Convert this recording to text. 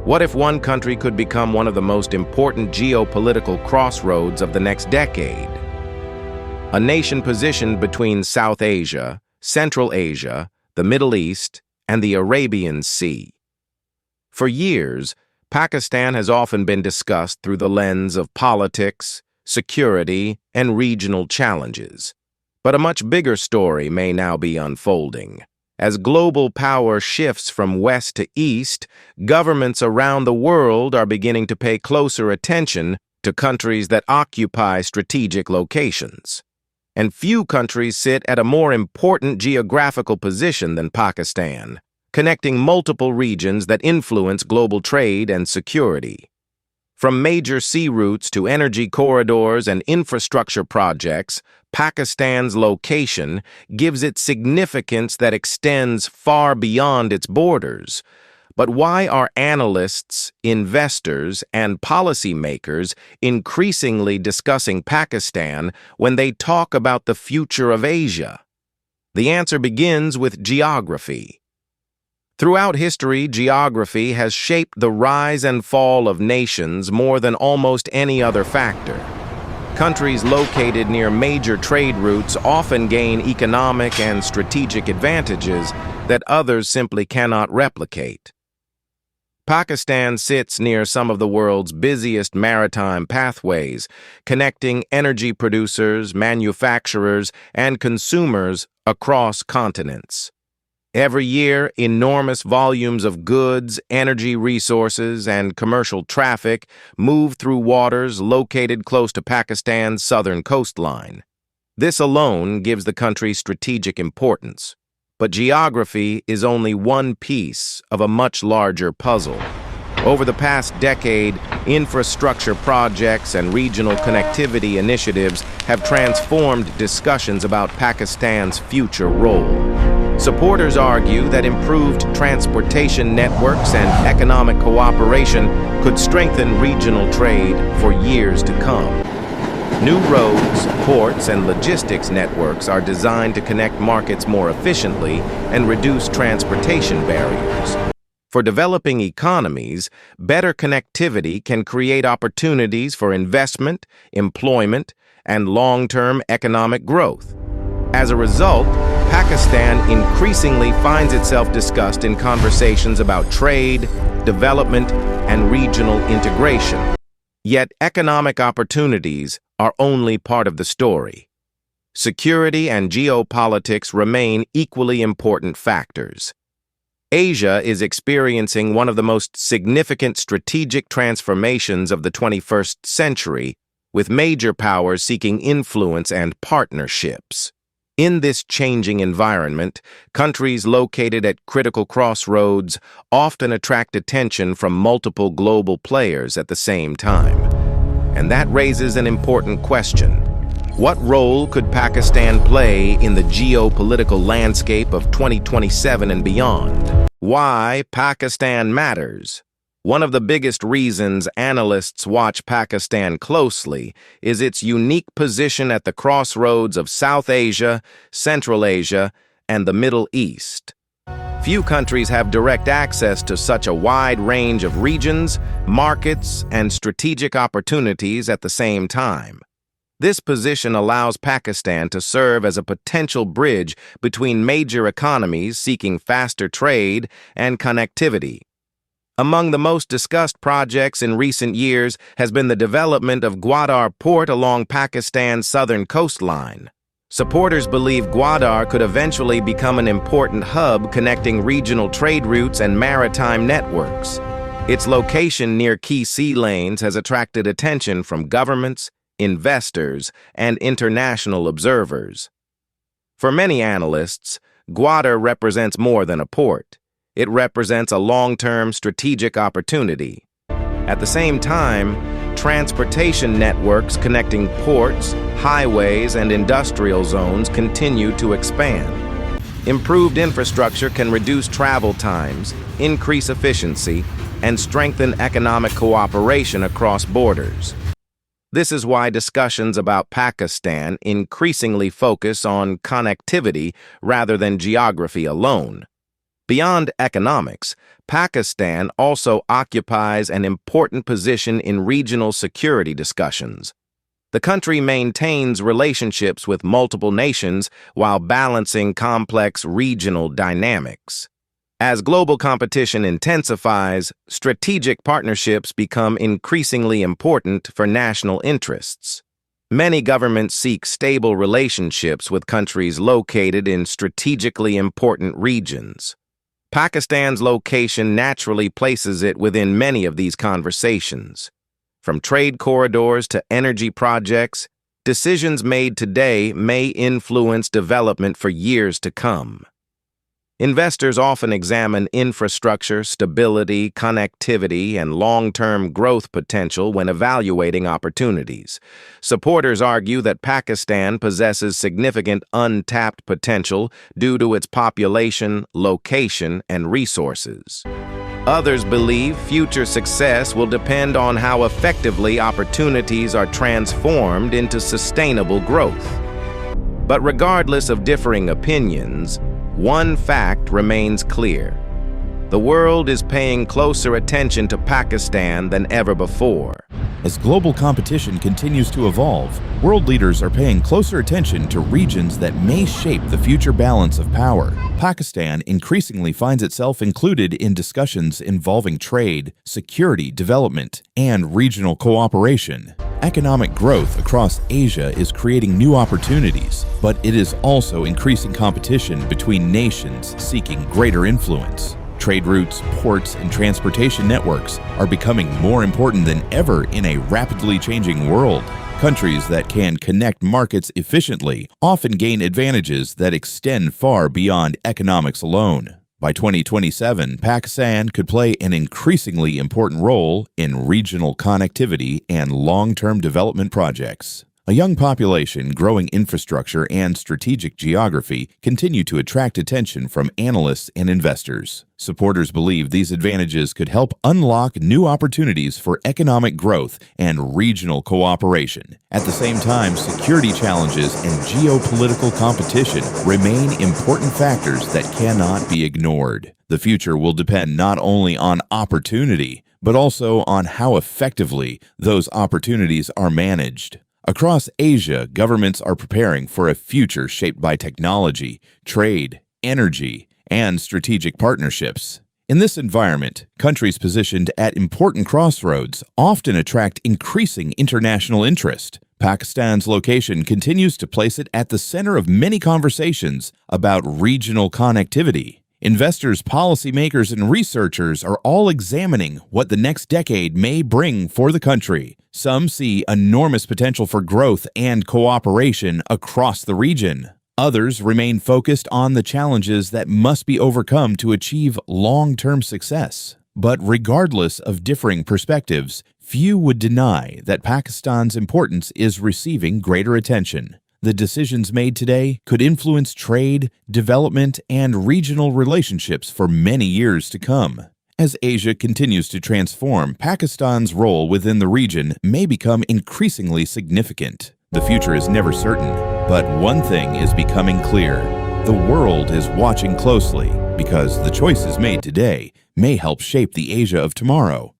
What if one country could become one of the most important geopolitical crossroads of the next decade? A nation positioned between South Asia, Central Asia, the Middle East, and the Arabian Sea. For years, Pakistan has often been discussed through the lens of politics, security, and regional challenges. But a much bigger story may now be unfolding. As global power shifts from west to east, governments around the world are beginning to pay closer attention to countries that occupy strategic locations. And few countries sit at a more important geographical position than Pakistan, connecting multiple regions that influence global trade and security. From major sea routes to energy corridors and infrastructure projects, Pakistan's location gives it significance that extends far beyond its borders. But why are analysts, investors, and policymakers increasingly discussing Pakistan when they talk about the future of Asia? The answer begins with geography. Throughout history, geography has shaped the rise and fall of nations more than almost any other factor. Countries located near major trade routes often gain economic and strategic advantages that others simply cannot replicate. Pakistan sits near some of the world's busiest maritime pathways, connecting energy producers, manufacturers, and consumers across continents. Every year, enormous volumes of goods, energy resources, and commercial traffic move through waters located close to Pakistan's southern coastline. This alone gives the country strategic importance. But geography is only one piece of a much larger puzzle. Over the past decade, infrastructure projects and regional connectivity initiatives have transformed discussions about Pakistan's future role. Supporters argue that improved transportation networks and economic cooperation could strengthen regional trade for years to come. New roads, ports, and logistics networks are designed to connect markets more efficiently and reduce transportation barriers. For developing economies, better connectivity can create opportunities for investment, employment, and long-term economic growth. As a result, Pakistan increasingly finds itself discussed in conversations about trade, development, and regional integration. Yet economic opportunities are only part of the story. Security and geopolitics remain equally important factors. Asia is experiencing one of the most significant strategic transformations of the 21st century, with major powers seeking influence and partnerships. In this changing environment, countries located at critical crossroads often attract attention from multiple global players at the same time. And that raises an important question. What role could Pakistan play in the geopolitical landscape of 2027 and beyond? Why Pakistan matters? One of the biggest reasons analysts watch Pakistan closely is its unique position at the crossroads of South Asia, Central Asia, and the Middle East. Few countries have direct access to such a wide range of regions, markets, and strategic opportunities at the same time. This position allows Pakistan to serve as a potential bridge between major economies seeking faster trade and connectivity. Among the most discussed projects in recent years has been the development of Gwadar Port along Pakistan's southern coastline. Supporters believe Gwadar could eventually become an important hub connecting regional trade routes and maritime networks. Its location near key sea lanes has attracted attention from governments, investors, and international observers. For many analysts, Gwadar represents more than a port. It represents a long-term strategic opportunity. At the same time, transportation networks connecting ports, highways, and industrial zones continue to expand. Improved infrastructure can reduce travel times, increase efficiency, and strengthen economic cooperation across borders. This is why discussions about Pakistan increasingly focus on connectivity rather than geography alone. Beyond economics, Pakistan also occupies an important position in regional security discussions. The country maintains relationships with multiple nations while balancing complex regional dynamics. As global competition intensifies, strategic partnerships become increasingly important for national interests. Many governments seek stable relationships with countries located in strategically important regions. Pakistan's location naturally places it within many of these conversations. From trade corridors to energy projects, decisions made today may influence development for years to come. Investors often examine infrastructure, stability, connectivity, and long-term growth potential when evaluating opportunities. Supporters argue that Pakistan possesses significant untapped potential due to its population, location, and resources. Others believe future success will depend on how effectively opportunities are transformed into sustainable growth. But regardless of differing opinions, one fact remains clear. The world is paying closer attention to Pakistan than ever before. As global competition continues to evolve, world leaders are paying closer attention to regions that may shape the future balance of power. Pakistan increasingly finds itself included in discussions involving trade, security development, and regional cooperation. Economic growth across Asia is creating new opportunities, but it is also increasing competition between nations seeking greater influence. Trade routes, ports, and transportation networks are becoming more important than ever in a rapidly changing world. Countries that can connect markets efficiently often gain advantages that extend far beyond economics alone. By 2027, Pakistan could play an increasingly important role in regional connectivity and long-term development projects. A young population, growing infrastructure, and strategic geography continue to attract attention from analysts and investors. Supporters believe these advantages could help unlock new opportunities for economic growth and regional cooperation. At the same time, security challenges and geopolitical competition remain important factors that cannot be ignored. The future will depend not only on opportunity, but also on how effectively those opportunities are managed. Across Asia, governments are preparing for a future shaped by technology, trade, energy, and strategic partnerships. In this environment, countries positioned at important crossroads often attract increasing international interest. Pakistan's location continues to place it at the center of many conversations about regional connectivity. Investors, policymakers, and researchers are all examining what the next decade may bring for the country. Some see enormous potential for growth and cooperation across the region. Others remain focused on the challenges that must be overcome to achieve long-term success. But regardless of differing perspectives, few would deny that Pakistan's importance is receiving greater attention. The decisions made today could influence trade, development, and regional relationships for many years to come. As Asia continues to transform, Pakistan's role within the region may become increasingly significant. The future is never certain, but one thing is becoming clear. The world is watching closely because the choices made today may help shape the Asia of tomorrow.